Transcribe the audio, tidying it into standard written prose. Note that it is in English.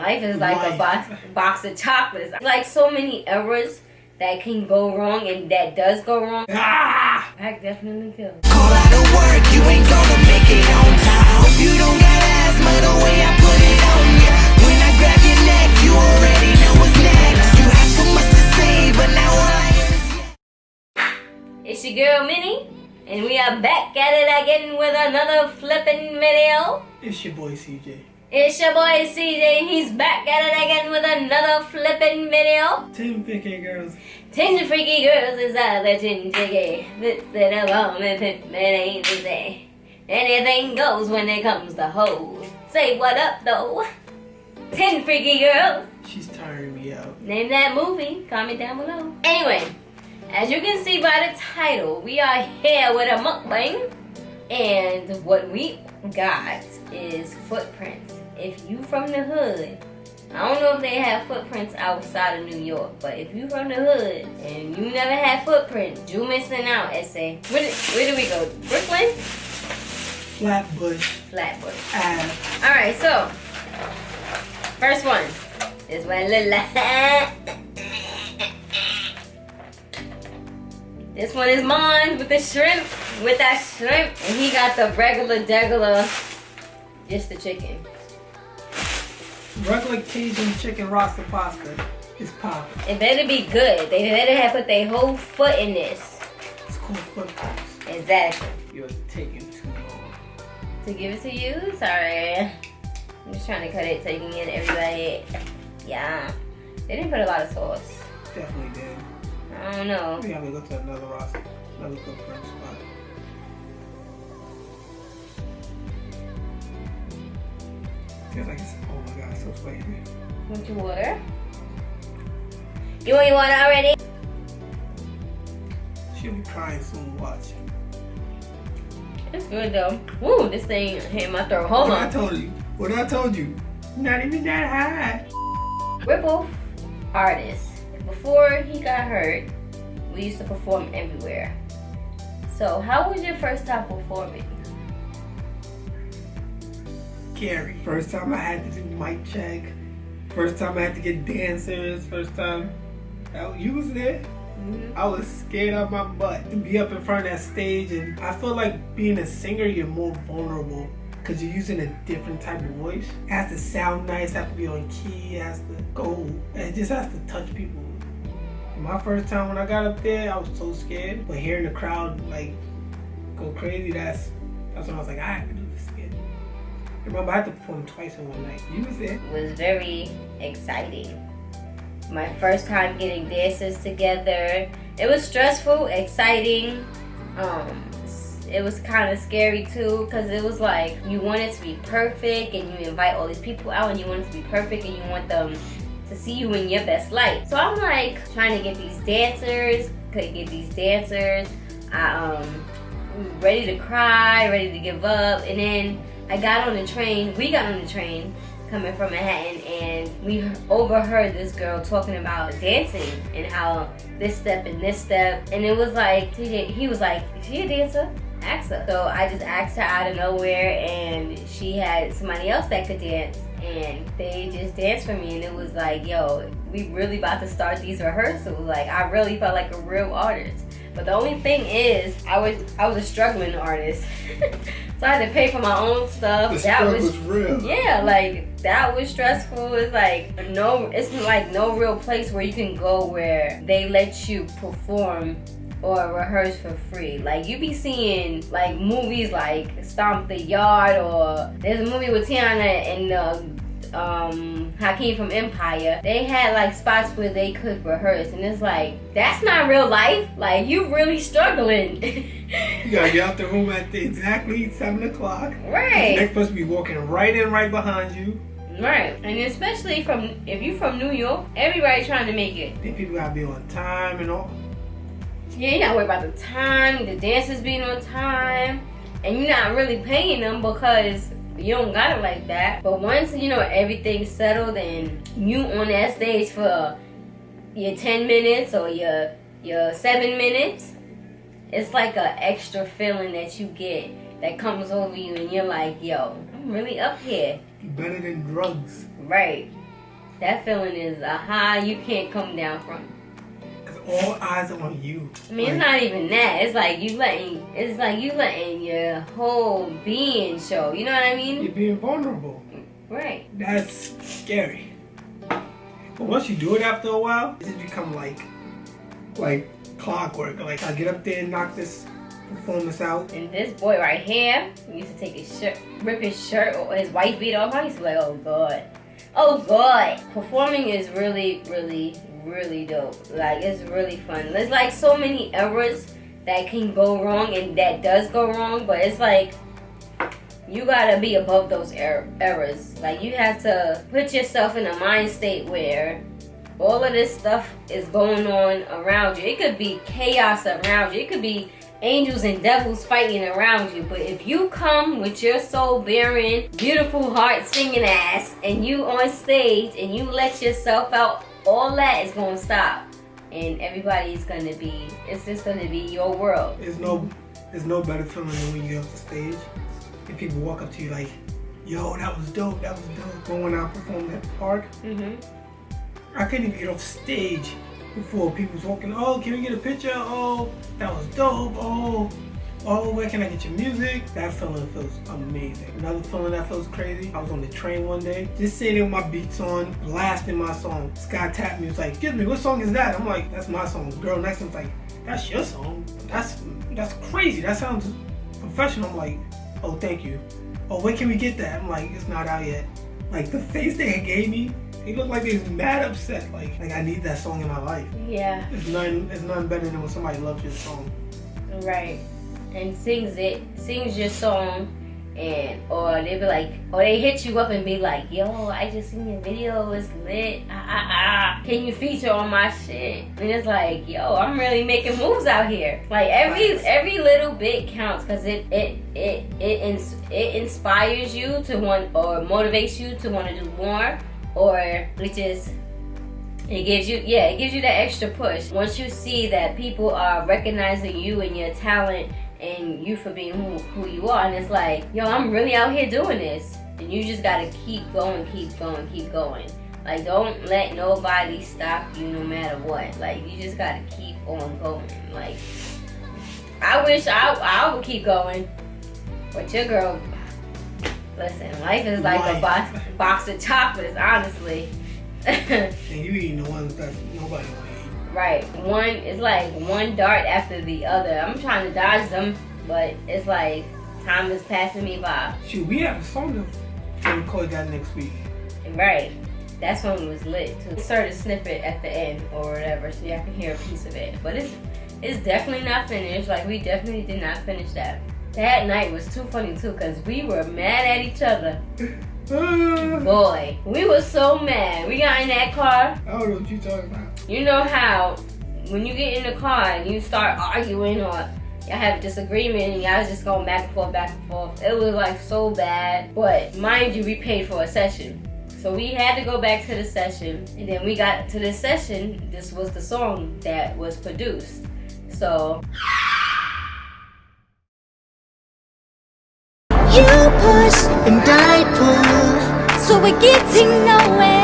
life is like a box of chocolates. Like so many errors that can go wrong and that does go wrong. Crack definitely kills. Call out of work, you ain't gonna make it on time. Hope you don't got asthma the way I put it on ya. When I grab your neck, you already know what's next. You have so much to say, but now all I hear is yeah. It's your girl Minnie, and we are back at it again with another flipping video. It's your boy CJ. It's your boy CJ, he's back at it again with another flipping video. 10 freaking girls. 10 freaky girls inside the 10 jiggy. This little woman pimpin' ain't to say. Anything goes when it comes to hoes. Say what up though. 10 freaky girls. She's tiring me out. Name that movie, comment down below. Anyway, as you can see by the title, we are here with a mukbang. And what we got is footprints. If you from the hood, I don't know if they have footprints outside of New York, but if you from the hood and you never had footprints, you missing out, essay. Where do we go? Brooklyn? Flatbush. Flatbush. Ave. Alright, so first one is one little This one is mine with the shrimp, and he got the regular, just the chicken. Regular Cajun chicken rasta pasta is popping. It better be good. They better have put their whole foot in this. It's called footprints. Exactly. You're taking too long. To give it to you, sorry. I'm just trying to cut it so you can get everybody. Yeah. They didn't put a lot of sauce. Definitely did. I don't know. We have to go to another rasta, another footprint spot. Feels like it's, oh my god, it's so spicy. Want your water? You want your water already? She'll be crying soon, watch. It's good though. Woo, this thing hit my throat. Hold What on. I told you. Not even that high. Ripple artist. Before he got hurt, we used to perform everywhere. So how was your first time performing? Scary. First time I had to do mic check. First time I had to get dancers. First time you was there. Mm-hmm. I was scared out my butt to be up in front of that stage, and I feel like being a singer, you're more vulnerable because you're using a different type of voice. It has to sound nice, it has to be on key, it has to go, it just has to touch people. My first time when I got up there, I was so scared, but hearing the crowd like go crazy, that's when I was like, I have to do this again. Remember, I had to perform twice in one night. You was there. It was very exciting. My first time getting dancers together. It was stressful, exciting. It was kind of scary too, because it was like you want it to be perfect and you invite all these people out and you want it to be perfect and you want them to see you in your best light. So I'm like trying to get these dancers, couldn't get these dancers. Ready to cry, ready to give up, and then we got on the train coming from Manhattan, and we overheard this girl talking about dancing and how this step and this step, and it was like, he was like, is she a dancer? Ask her. So I just asked her out of nowhere, and she had somebody else that could dance, and they just danced for me, and it was like, yo, we really about to start these rehearsals. Like, I really felt like a real artist. But the only thing is, I was a struggling artist. So I had to pay for my own stuff. The struggle was real. Yeah, like that was stressful. It's like no real place where you can go where they let you perform or rehearse for free. Like you be seeing like movies like Stomp the Yard, or there's a movie with Tiana and Hakeem from Empire. They had like spots where they could rehearse, and it's like, that's not real life. Like, you really struggling. You gotta get out the room at exactly 7 o'clock. Right. The next person be walking right in, right behind you. Right. And especially if you from New York, everybody trying to make it. Then people gotta be on time and all. Yeah, you gotta worry about the time, the dancers being on time, and you're not really paying them because you don't got it like that. But once everything's settled and you on that stage for your 10 minutes or your 7 minutes, it's like an extra feeling that you get that comes over you, and you're like, yo, I'm really up here. Better than drugs. Right. that feeling is a high you can't come down from. Cause all eyes are on you. I mean, it's not even that. It's like you letting your whole being show. You know what I mean? You're being vulnerable. Right. That's scary. But once you do it after a while, it just become like clockwork. Like I get up there and knock this performance out. And this boy right here used to take his shirt, rip his shirt or his wife beat off. I used to be like, oh god. Oh god. Performing is really, really, really dope. Like it's really fun. There's like so many errors that can go wrong and that does go wrong, but it's like you gotta be above those errors. Like you have to put yourself in a mind state where all of this stuff is going on around you. It could be chaos around you. It could be angels and devils fighting around you. But if you come with your soul bearing, beautiful heart singing ass, and you on stage and you let yourself out, all that is gonna stop. And everybody's gonna be, it's just gonna be your world. There's no better feeling than when you get off the stage and people walk up to you like, yo, that was dope, that was dope. When I performed at the park, I couldn't even get off stage before people was walking, oh, can we get a picture? Oh, that was dope. Oh, where can I get your music? That feeling feels amazing. Another feeling that feels crazy, I was on the train one day, just sitting there with my beats on, blasting my song. This guy tapped me, was like, excuse me, what song is that? I'm like, that's my song. The girl next to him's like, that's your song? That's crazy. That sounds professional. I'm like, oh, thank you. Oh, when can we get that? I'm like, it's not out yet. Like the face they gave me, he looked like he was mad upset. Like I need that song in my life. Yeah. It's nothing better than when somebody loves your song. Right. And sings your song, or they be like, or they hit you up and be like, yo, I just seen your video, it's lit, can you feature on my shit? And it's like, yo, I'm really making moves out here. Like every little bit counts, because it inspires you to want, or motivates you to want to do more, or it gives you that extra push. Once you see that people are recognizing you and your talent and you for being who you are, and it's like, yo, I'm really out here doing this, and you just gotta keep going. Like, don't let nobody stop you no matter what. Like, you just gotta keep on going. Like, I wish I would keep going, but your girl, listen, life is like a box of chocolates, honestly. And you eating the ones that nobody want to eat. Right. It's like one dart after the other. I'm trying to dodge them, but it's like time is passing me by. Shoot, we have a song to record that next week. Right. That song was lit too. Insert a snippet at the end or whatever so y'all can hear a piece of it. But it's definitely not finished. Like, we definitely did not finish that. That night was too funny too, because we were mad at each other. Boy, we were so mad. We got in that car. I don't know what you're talking about. You know how when you get in the car and you start arguing, or y'all have a disagreement and y'all just going back and forth. It was like so bad. But mind you, we paid for a session. So we had to go back to the session, and then we got to the session. This was the song that was produced. So you push and I pull, so we're getting nowhere.